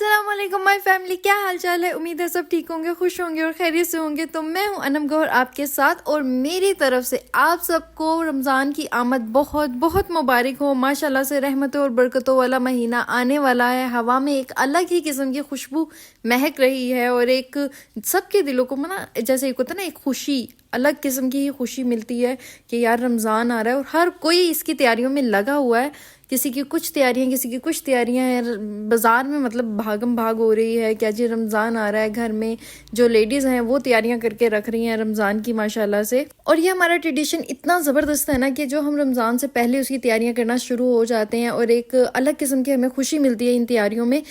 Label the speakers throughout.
Speaker 1: अस्सलाम वालेकुम my family, क्या हाल चाल है। उम्मीद है सब ठीक होंगे, खुश होंगे और खैरियत से होंगे। तो मैं हूं अनम गौहर आपके साथ और मेरी तरफ से आप सबको रमज़ान की आमद बहुत बहुत मुबारक हो। माशाल्लाह से रहमतों और बरकतों वाला महीना आने वाला है। हवा में एक अलग ही किस्म की खुशबू महक रही है और एक सबके दिलों को ना जैसे एक होता है ना, एक खुशी, अलग किस्म की खुशी मिलती है कि यार रमज़ान आ रहा है और हर कोई इसकी तैयारियों में लगा हुआ है। किसी की कुछ तैयारियां, किसी की कुछ तैयारियां हैं। बाजार में मतलब भागम भाग हो रही है, क्या जी रमज़ान आ रहा है। घर में जो लेडीज़ हैं वो तैयारियां करके रख रही हैं रमज़ान की माशाल्लाह से। और ये हमारा ट्रेडिशन इतना ज़बरदस्त है ना कि जो हम रमज़ान से पहले उसकी तैयारियां करना शुरू हो जाते हैं और एक अलग किस्म की हमें खुशी मिलती है इन तैयारियों में।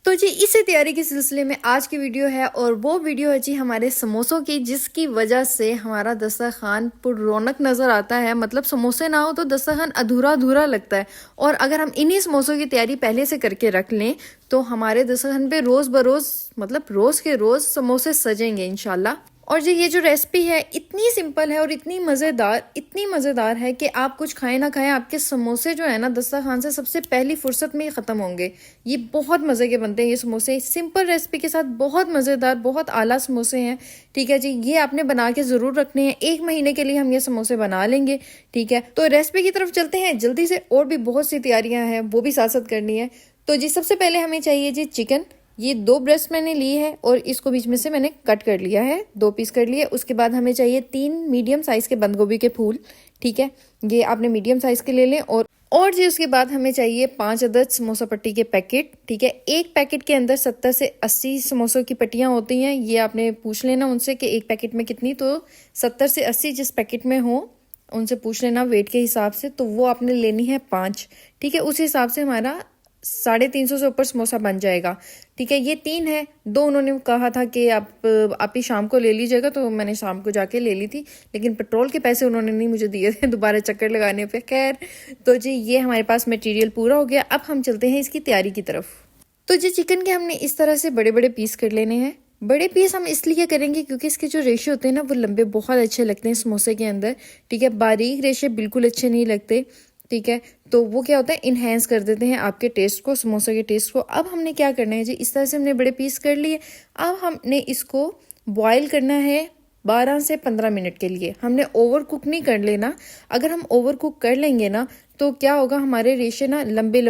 Speaker 1: तो जी इसी तैयारी के सिलसिले में आज की वीडियो है और वो वीडियो है जी हमारे समोसों की, जिसकी वजह से हमारा दस्तरखान पर रौनक नज़र आता है। मतलब समोसे ना हो तो दस्तरखान अधूरा अधूरा लगता है। और अगर हम इन्हीं समोसों की तैयारी पहले से करके रख लें तो हमारे दस्तरखान पे रोज़ बरोज़ मतलब रोज़ के रोज़ समोसे सजेंगे इंशाल्लाह। और जी ये जो रेसिपी है इतनी सिंपल है और इतनी मज़ेदार है कि आप कुछ खाएं ना खाएं, आपके समोसे जो है ना दस्तरखान से सबसे पहली फुर्सत में ही ख़त्म होंगे। ये बहुत मज़े के बनते हैं ये समोसे, सिंपल रेसिपी के साथ बहुत मज़ेदार, बहुत आला समोसे हैं। ठीक है जी, ये आपने बना के ज़रूर रखने हैं। 1 महीने के लिए हम ये समोसे बना लेंगे। ठीक है, तो रेसिपी की तरफ चलते हैं जल्दी से। और भी बहुत सी तैयारियाँ हैं वो भी साथ साथ करनी है। तो जी सबसे पहले हमें चाहिए जी चिकन। ये 2 ब्रेस्ट मैंने ली है और इसको बीच में से मैंने कट कर लिया है, 2 पीस कर लिए। उसके बाद हमें चाहिए 3 मीडियम साइज़ के बंद गोभी के फूल। ठीक है, ये आपने मीडियम साइज़ के ले लें। और जी उसके बाद हमें चाहिए 5 अदद समोसा पट्टी के पैकेट। ठीक है, एक पैकेट के अंदर 70 से 80 समोसों की पट्टियाँ होती हैं। ये आपने पूछ लेना उनसे कि एक पैकेट में कितनी, तो 70 से 80 जिस पैकेट में हो उनसे पूछ लेना वेट के हिसाब से। तो वो आपने लेनी है 5। ठीक है, उस हिसाब से हमारा 350 से ऊपर समोसा बन जाएगा। ठीक है, ये 3 है। 2 उन्होंने कहा था कि आप ही शाम को ले लीजिएगा, तो मैंने शाम को जाके ले ली थी, लेकिन पेट्रोल के पैसे उन्होंने नहीं मुझे दिए थे दोबारा चक्कर लगाने पे। खैर, तो जी ये हमारे पास मटेरियल पूरा हो गया। अब हम चलते हैं इसकी तैयारी की तरफ। तो जी चिकन के हमने इस तरह से बड़े बड़े पीस कर लेने हैं। बड़े पीस हम इसलिए करेंगे क्योंकि इसके जो रेशे होते हैं ना वो लंबे बहुत अच्छे लगते हैं समोसे के अंदर। ठीक है, बारीक रेशे बिल्कुल अच्छे नहीं लगते। ठीक है, तो वो क्या होता है, इन्हेंस कर देते हैं आपके टेस्ट को, समोसे के टेस्ट को। अब हमने क्या करना है जी, इस तरह से हमने बड़े पीस कर लिए। अब हमने इसको बॉईल करना है 12 से 15 मिनट के लिए। हमने ओवर कुक नहीं कर लेना। अगर हम ओवर कुक कर लेंगे ना तो क्या होगा, हमारे रेशे ना लंबे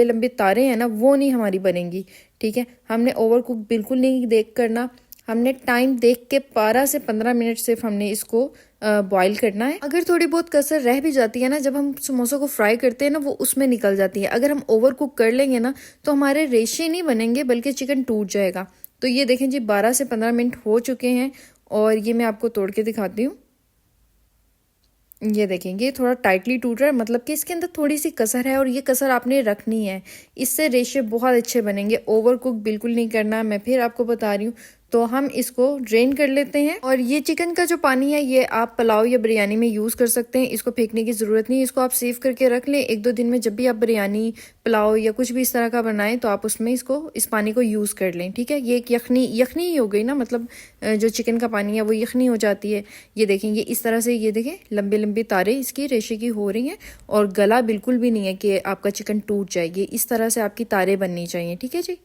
Speaker 1: लंबे तारे हैं ना वो नहीं हमारी बनेंगी। ठीक है, हमने ओवर कुक बिल्कुल नहीं देख करना। हमने टाइम देख के 12 से 15 मिनट सिर्फ हमने इसको बॉईल करना है। अगर थोड़ी बहुत कसर रह भी जाती है ना जब हम समोसों को फ्राई करते हैं ना, वो उसमें निकल जाती है। अगर हम ओवर कुक कर लेंगे ना तो हमारे रेशे नहीं बनेंगे बल्कि चिकन टूट जाएगा। तो ये देखें जी 12 से 15 मिनट हो चुके हैं और ये मैं आपको तोड़ के दिखाती हूँ। ये देखेंगे थोड़ा टाइटली टूट रहा है, मतलब कि इसके अंदर थोड़ी सी कसर है और ये कसर आपने रखनी है, इससे रेशे बहुत अच्छे बनेंगे। ओवर कुक बिल्कुल नहीं करना, मैं फिर आपको बता रही हूँ। तो हम इसको ड्रेन कर लेते हैं। और ये चिकन का जो पानी है ये आप पुलाव या बिरयानी में यूज़ कर सकते हैं, इसको फेंकने की ज़रूरत नहीं। इसको आप सेव करके रख लें। 1-2 दिन में जब भी आप बिरयानी, पुलाव या कुछ भी इस तरह का बनाएं तो आप उसमें इस पानी को यूज़ कर लें। ठीक है, ये एक यखनी ही हो गई ना, मतलब जो चिकन का पानी है वो यखनी हो जाती है। ये देखेंगे इस तरह से, ये देखें लंबे लंबे तारे इसकी रेशे की हो रही हैं और गला बिल्कुल भी नहीं है कि आपका चिकन टूट जाएगी। इस तरह से आपकी तारे बननी चाहिए। ठीक है जी,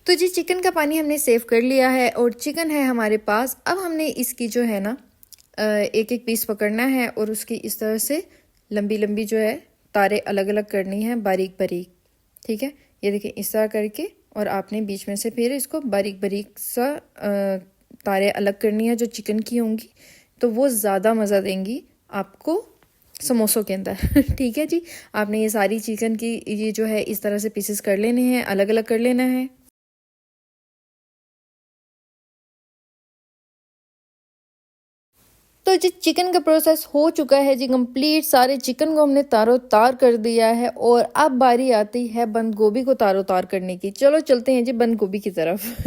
Speaker 1: तो जी चिकन का पानी हमने सेव कर लिया है और चिकन है हमारे पास। अब हमने इसकी जो है ना एक एक पीस पकड़ना है और उसकी इस तरह से लंबी लंबी जो है तारे अलग अलग करनी है, बारीक बारीक। ठीक है, ये देखिए इस तरह करके, और आपने बीच में से फिर इसको बारीक बारीक सा तारे अलग करनी है जो चिकन की होंगी, तो वो ज़्यादा मज़ा देंगी आपको समोसों के अंदर। ठीक है जी, आपने ये सारी चिकन की ये जो है इस तरह से पीसेस कर लेने हैं, अलग अलग कर लेना है। तो जी चिकन का प्रोसेस हो चुका है जी कंप्लीट। सारे चिकन को हमने तारो तार कर दिया है और अब बारी आती है बंद गोभी को तारो तार करने की। चलो चलते हैं जी बंद गोभी की तरफ।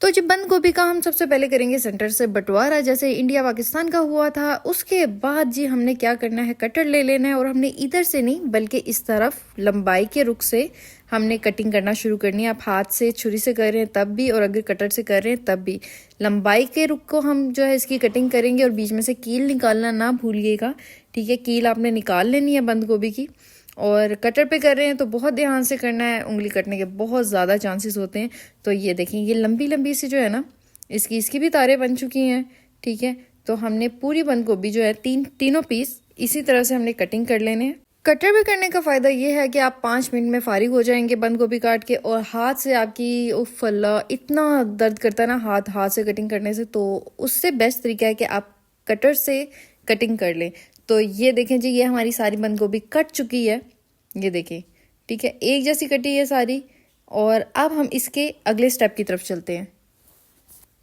Speaker 1: तो जी बंद गोभी का हम सबसे पहले करेंगे सेंटर से बंटवारा, जैसे इंडिया पाकिस्तान का हुआ था। उसके बाद जी हमने क्या करना है, कटर ले लेना है और हमने इधर से नहीं बल्कि इस तरफ लंबाई के रुख से हमने कटिंग करना शुरू करनी है। आप हाथ से छुरी से कर रहे हैं तब भी और अगर कटर से कर रहे हैं तब भी लंबाई के रुख को हम जो है इसकी कटिंग करेंगे और बीच में से कील निकालना ना भूलिएगा। ठीक है, कील आपने निकाल लेनी है बंद गोभी की। और कटर पे कर रहे हैं तो बहुत ध्यान से करना है, उंगली कटने के बहुत ज़्यादा चांसेस होते हैं। तो ये देखें, ये लंबी लंबी सी जो है ना, इसकी भी तारें बन चुकी हैं। ठीक है, तो हमने पूरी बंद गोभी जो है तीनों पीस इसी तरह से हमने कटिंग कर लेने हैं। कटर पे करने का फ़ायदा ये है कि आप 5 मिनट में फारिग हो जाएंगे बंद गोभी काट के, और हाथ से आपकी उफ अल्लाह इतना दर्द करता है ना हाथ से कटिंग करने से, तो उससे बेस्ट तरीका है कि आप कटर से कटिंग कर लें। तो ये देखें जी, ये हमारी सारी बंद गोभी कट चुकी है, ये देखें। ठीक है, एक जैसी कटी है सारी। और अब हम इसके अगले स्टेप की तरफ चलते हैं।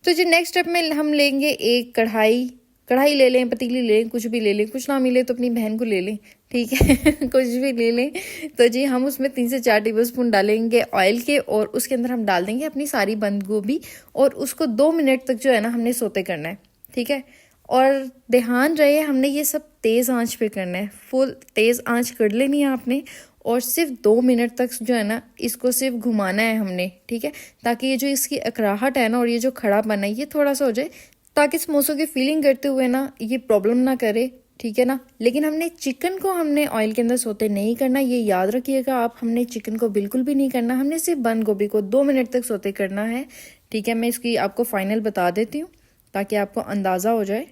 Speaker 1: तो जी नेक्स्ट स्टेप में हम लेंगे एक कढ़ाई ले लें, पतीली ले लें, कुछ भी ले लें, कुछ ना मिले तो अपनी बहन को ले लें। ठीक है कुछ भी ले लें। तो जी हम उसमें 3 से 4 टेबल स्पून डालेंगे ऑयल के, और उसके अंदर हम डाल देंगे अपनी सारी बंद गोभी, और उसको 2 मिनट तक जो है ना हमने सोते करना है। ठीक है, और ध्यान रहे हमने ये सब तेज़ आंच पे करना है, फुल तेज़ आंच कर लेनी है आपने, और सिर्फ 2 मिनट तक जो है ना इसको सिर्फ घुमाना है हमने। ठीक है, ताकि ये जो इसकी अकड़ाहट है ना और ये जो खड़ापन है ये थोड़ा सा हो जाए, ताकि समोसों की फीलिंग करते हुए ना ये प्रॉब्लम ना करे। ठीक है ना, लेकिन हमने चिकन को हमने ऑयल के अंदर सोते नहीं करना, ये याद रखिएगा आप। हमने चिकन को बिल्कुल भी नहीं करना, हमने सिर्फ बंद गोभी को 2 मिनट तक सोते करना है। ठीक है, मैं इसकी आपको फाइनल बता देती हूँ ताकि आपको अंदाज़ा हो जाए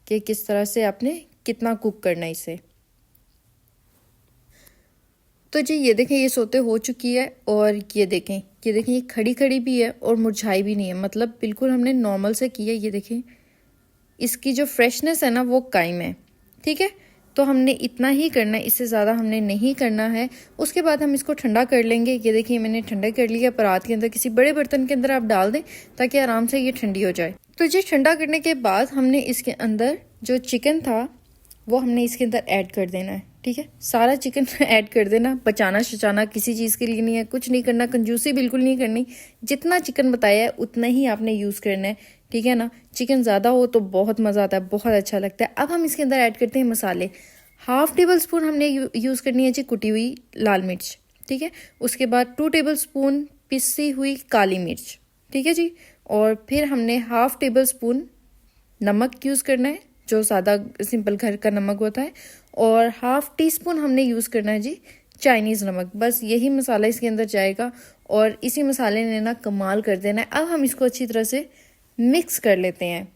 Speaker 1: कि किस तरह से आपने कितना कुक करना है इसे। तो जी ये देखें, ये सोते हो चुकी है, और ये देखें ये खड़ी खड़ी भी है और मुरझाई भी नहीं है, मतलब बिल्कुल हमने नॉर्मल से किया। ये देखें, इसकी जो फ्रेशनेस है ना वो कायम है। ठीक है, तो हमने इतना ही करना है, इससे ज़्यादा हमने नहीं करना है। उसके बाद हम इसको ठंडा कर लेंगे। ये देखिए मैंने ठंडा कर लिया, परात के अंदर किसी बड़े बर्तन के अंदर आप डाल दें ताकि आराम से ये ठंडी हो जाए। तो जी ठंडा करने के बाद हमने इसके अंदर जो चिकन था वो हमने इसके अंदर ऐड कर देना है। ठीक है, सारा चिकन ऐड कर देना, बचाना शचाना किसी चीज़ के लिए नहीं है, कुछ नहीं करना, कंजूसी बिल्कुल नहीं करनी। जितना चिकन बताया है उतना ही आपने यूज़ करना है। ठीक है ना, चिकन ज़्यादा हो तो बहुत मज़ा आता है, बहुत अच्छा लगता है। अब हम इसके अंदर ऐड करते हैं मसाले। 1/2 टेबल स्पून हमने यूज़ करनी है जी कुटी हुई लाल मिर्च। ठीक है, उसके बाद 2 टेबल स्पून पिसी हुई काली मिर्च। ठीक है जी, और फिर हमने 1/2 टेबल स्पून नमक यूज़ करना है, जो सादा सिंपल घर का नमक होता है, और 1/2 टीस्पून हमने यूज़ करना है जी चाइनीज़ नमक। बस यही मसाला इसके अंदर जाएगा, और इसी मसाले ने ना कमाल कर देना है। अब हम इसको अच्छी तरह से मिक्स कर लेते हैं।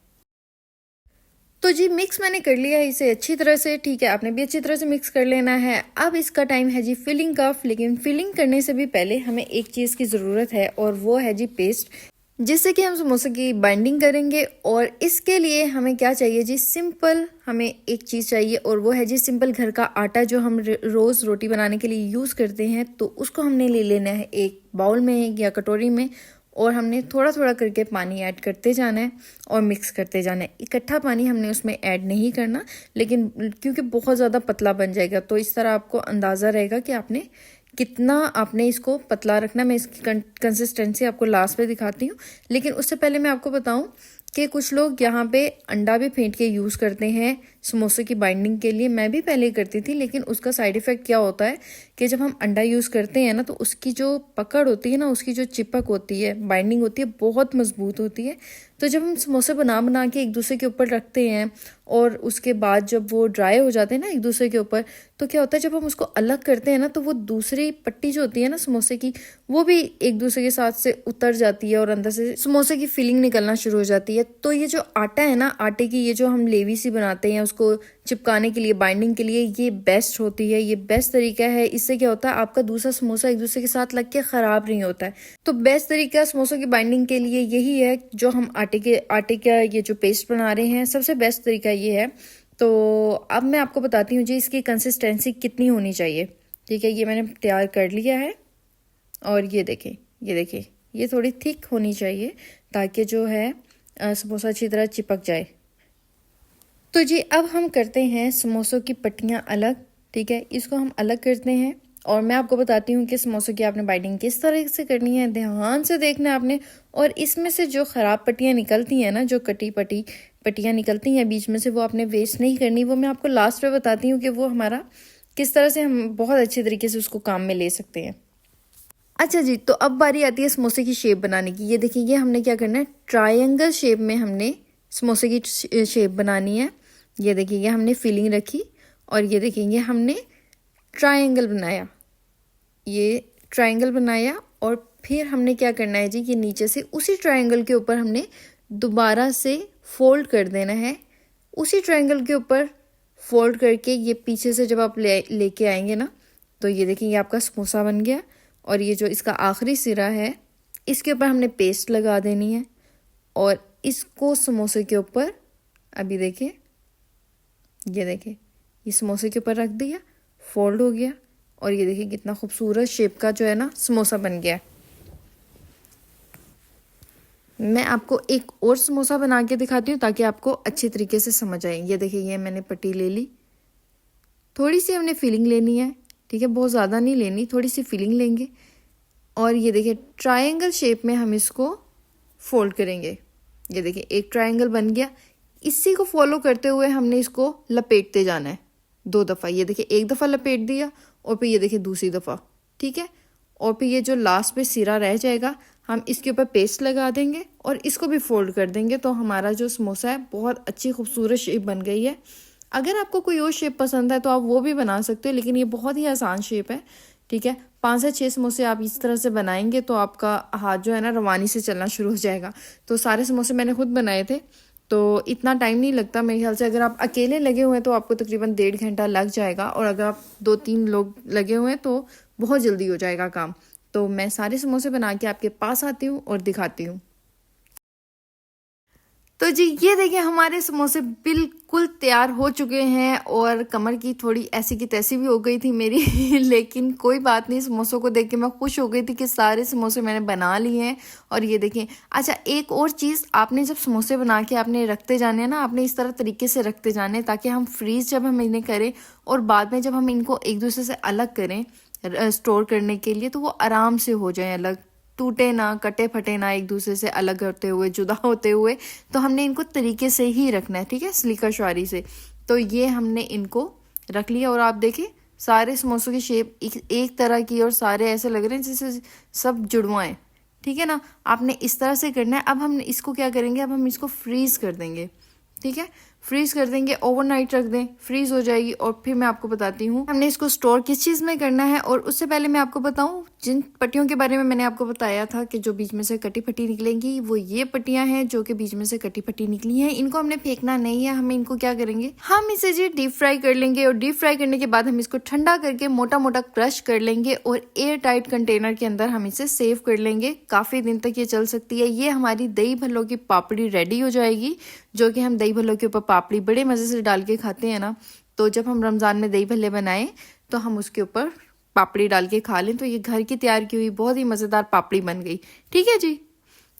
Speaker 1: तो जी मिक्स मैंने कर लिया है इसे अच्छी तरह से। ठीक है, आपने भी अच्छी तरह से मिक्स कर लेना है। अब इसका टाइम है जी फिलिंग का, लेकिन फिलिंग करने से भी पहले हमें एक चीज़ की ज़रूरत है, और वो है जी पेस्ट, जिससे कि हम समोसे की बाइंडिंग करेंगे। और इसके लिए हमें क्या चाहिए जी, सिंपल हमें एक चीज़ चाहिए, और वो है जी सिंपल घर का आटा जो हम रोज़ रोटी बनाने के लिए यूज़ करते हैं। तो उसको हमने ले लेना है एक बाउल में या कटोरी में, और हमने थोड़ा थोड़ा करके पानी ऐड करते जाना है और मिक्स करते जाना है। इकट्ठा पानी हमने उसमें ऐड नहीं करना, लेकिन क्योंकि बहुत ज़्यादा पतला बन जाएगा, तो इस तरह आपको अंदाज़ा रहेगा कि आपने कितना आपने इसको पतला रखना। मैं इसकी कंसिस्टेंसी आपको लास्ट में दिखाती हूँ, लेकिन उससे पहले मैं आपको बताऊँ कि कुछ लोग यहाँ पे अंडा भी फेंट के यूज़ करते हैं समोसे की बाइंडिंग के लिए। मैं भी पहले करती थी, लेकिन उसका साइड इफ़ेक्ट क्या होता है कि जब हम अंडा यूज़ करते हैं ना, तो उसकी जो पकड़ होती है ना, उसकी जो चिपक होती है, बाइंडिंग होती है, बहुत मजबूत होती है। तो जब हम समोसे बना के एक दूसरे के ऊपर रखते हैं, और उसके बाद जब वो ड्राई हो जाते हैं ना एक दूसरे के ऊपर, तो क्या होता है जब हम उसको अलग करते हैं ना, तो वो दूसरी पट्टी जो होती है ना समोसे की, वो भी एक दूसरे के साथ से उतर जाती है, और अंदर से समोसे की फीलिंग निकलना शुरू हो जाती है। तो ये जो आटा है ना, आटे की ये जो हम लेवी सी बनाते हैं उसको चिपकाने के लिए, बाइंडिंग के लिए, ये बेस्ट होती है, ये बेस्ट तरीका है। इससे क्या होता है, आपका दूसरा समोसा एक दूसरे के साथ लग के ख़राब नहीं होता है। तो बेस्ट तरीका समोसों की बाइंडिंग के लिए यही है, जो हम आटे का ये जो पेस्ट बना रहे हैं, सबसे बेस्ट तरीका ये है। तो अब मैं आपको बताती हूँ जी इसकी कंसिस्टेंसी कितनी होनी चाहिए। ठीक है, ये मैंने तैयार कर लिया है, और ये देखें ये थोड़ी थिक होनी चाहिए, ताकि जो है समोसा अच्छी तरह चिपक जाए। तो जी अब हम करते हैं समोसों की पट्टियाँ अलग। ठीक है, इसको हम अलग करते हैं, और मैं आपको बताती हूँ कि समोसों की आपने बाइंडिंग किस तरह से करनी है, ध्यान से देखना है आपने। और इसमें से जो ख़राब पट्टियाँ निकलती हैं ना, जो कटी पट्टियाँ निकलती हैं बीच में से, वो आपने वेस्ट नहीं करनी। वो मैं आपको लास्ट में बताती हूँ कि वो हमारा किस तरह से हम बहुत अच्छे तरीके से उसको काम में ले सकते हैं। अच्छा जी, तो अब बारी आती है समोसे की शेप बनाने की। ये देखिए, ये हमने क्या करना है, ट्रायंगल शेप में हमने समोसे की शेप बनानी है। ये देखिए, ये हमने फिलिंग रखी, और ये देखिए ये हमने ट्रायंगल बनाया, ये ट्रायंगल बनाया और फिर हमने क्या करना है जी कि नीचे से उसी ट्रायंगल के ऊपर हमने दोबारा से फोल्ड कर देना है। उसी ट्रायंगल के ऊपर फोल्ड करके ये पीछे से जब आप लेके आएंगे ना, तो ये देखिए ये आपका समोसा बन गया। और ये जो इसका आखिरी सिरा है इसके ऊपर हमने पेस्ट लगा देनी है और इसको समोसे के ऊपर अभी देखिए, ये देखिए ये समोसे के ऊपर रख दिया, फोल्ड हो गया और ये देखिए कितना खूबसूरत शेप का जो है ना समोसा बन गया। मैं आपको एक और समोसा बना के दिखाती हूँ ताकि आपको अच्छी तरीके से समझ आए। ये देखिए ये मैंने पट्टी ले ली, थोड़ी सी हमने फिलिंग लेनी है, ठीक है, बहुत ज़्यादा नहीं लेनी, थोड़ी सी फिलिंग लेंगे और ये देखिए ट्रायंगल शेप में हम इसको फोल्ड करेंगे। ये देखिए एक ट्रायंगल बन गया, इसी को फॉलो करते हुए हमने इसको लपेटते जाना है 2 दफ़ा। ये देखिए एक दफ़ा लपेट दिया और फिर ये देखिए दूसरी दफ़ा, ठीक है। और फिर ये जो लास्ट पे सिरा रह जाएगा हम इसके ऊपर पेस्ट लगा देंगे और इसको भी फोल्ड कर देंगे, तो हमारा जो समोसा है बहुत अच्छी खूबसूरत शेप बन गई है। अगर आपको कोई और शेप पसंद है तो आप वो भी बना सकते हो, लेकिन ये बहुत ही आसान शेप है, ठीक है। 5 से 6 समोसे आप इस तरह से बनाएंगे तो आपका हाथ जो है ना रवानी से चलना शुरू हो जाएगा। तो सारे समोसे मैंने खुद बनाए थे तो इतना टाइम नहीं लगता मेरे ख्याल से। अगर आप अकेले लगे हुए हैं तो आपको तकरीबन 1.5 घंटा लग जाएगा और अगर आप 2-3 लोग लगे हुए हैं तो बहुत जल्दी हो जाएगा काम। तो मैं सारे समोसे बना के आपके पास आती हूँ और दिखाती हूँ। तो जी ये देखिए हमारे समोसे बिल्कुल तैयार हो चुके हैं और कमर की थोड़ी ऐसी की तैसी भी हो गई थी मेरी लेकिन कोई बात नहीं, समोसों को देख के मैं खुश हो गई थी कि सारे समोसे मैंने बना लिए हैं। और ये देखें, अच्छा एक और चीज़, आपने जब समोसे बना के आपने रखते जाने हैं ना, आपने इस तरह तरीके से रखते जाने ताकि हम फ्रीज़ जब हम इन्हें करें और बाद में जब हम इनको एक दूसरे से अलग करें स्टोर करने के लिए तो वो आराम से हो जाए अलग, टूटे ना, कटे फटे ना, एक दूसरे से अलग होते हुए, जुदा होते हुए। तो हमने इनको तरीके से ही रखना है, ठीक है, सलीका शुआरी से। तो ये हमने इनको रख लिया और आप देखिए सारे समोसों की शेप एक तरह की और सारे ऐसे लग रहे हैं जैसे सब जुड़वाएं, ठीक है ना। आपने इस तरह से करना है। अब हम इसको क्या करेंगे, अब हम इसको फ्रीज कर देंगे, ठीक है, फ्रीज कर देंगे, ओवरनाइट रख दें, फ्रीज हो जाएगी। और फिर मैं आपको बताती हूँ हमने इसको स्टोर किस चीज़ में करना है। और उससे पहले मैं आपको बताऊँ, जिन पट्टियों के बारे में मैंने आपको बताया था कि जो बीच में से कटी फटी निकलेंगी, वो ये पट्टियां हैं जो कि बीच में से कटी फटी निकली हैं। इनको हमने फेंकना नहीं है, हमें इनको क्या करेंगे, हम इसे जी डीप फ्राई कर लेंगे। और डीप फ्राई करने के बाद हम इसको ठंडा करके मोटा मोटा क्रश कर लेंगे और एयर टाइट कंटेनर के अंदर हम इसे सेव कर लेंगे। काफ़ी दिन तक ये चल सकती है। ये हमारी दही भल्लों की पापड़ी रेडी हो जाएगी, जो कि हम दही भल्लों के ऊपर पापड़ी बड़े मज़े से डाल के खाते हैं ना। तो जब हम रमज़ान में दही भल्ले बनाएं तो हम उसके ऊपर पापड़ी डाल के खा लें। तो ये घर की तैयार की हुई बहुत ही मज़ेदार पापड़ी बन गई, ठीक है जी।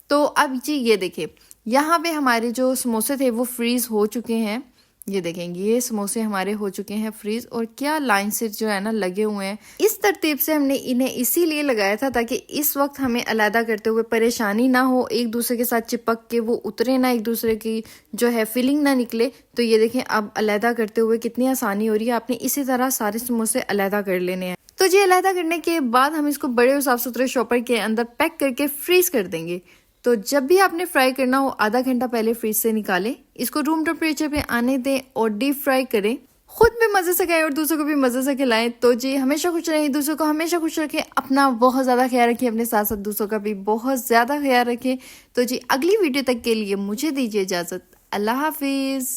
Speaker 1: तो अब जी ये देखिए यहाँ पे हमारे जो समोसे थे वो फ्रीज़ हो चुके हैं। ये देखेंगे ये समोसे हमारे हो चुके हैं फ्रीज और क्या लाइन से जो है ना लगे हुए हैं। इस तरतीब से हमने इन्हें इसीलिए लगाया था ताकि इस वक्त हमें अलहदा करते हुए परेशानी ना हो, एक दूसरे के साथ चिपक के वो उतरे ना, एक दूसरे की जो है फिलिंग ना निकले। तो ये देखें अब अलहदा करते हुए कितनी आसानी हो रही है। आपने इसी तरह सारे समोसे अलहदा कर लेने हैं। तो जी अलहदा करने के बाद हम इसको बड़े और साफ सुथरे शॉपर के अंदर पैक करके फ्रीज कर देंगे। तो जब भी आपने फ्राई करना हो आधा घंटा पहले फ्रीज से निकालें, इसको रूम टेम्परेचर पे आने दें और डीप फ्राई करें। खुद भी मजे से खाएं और दूसरों को भी मजे से खिलाएं। तो जी हमेशा खुश रहें, दूसरों को हमेशा खुश रखें, अपना बहुत ज्यादा ख्याल रखें, अपने साथ साथ दूसरों का भी बहुत ज्यादा ख्याल रखें। तो जी अगली वीडियो तक के लिए मुझे दीजिए इजाजत। अल्लाह हाफिज।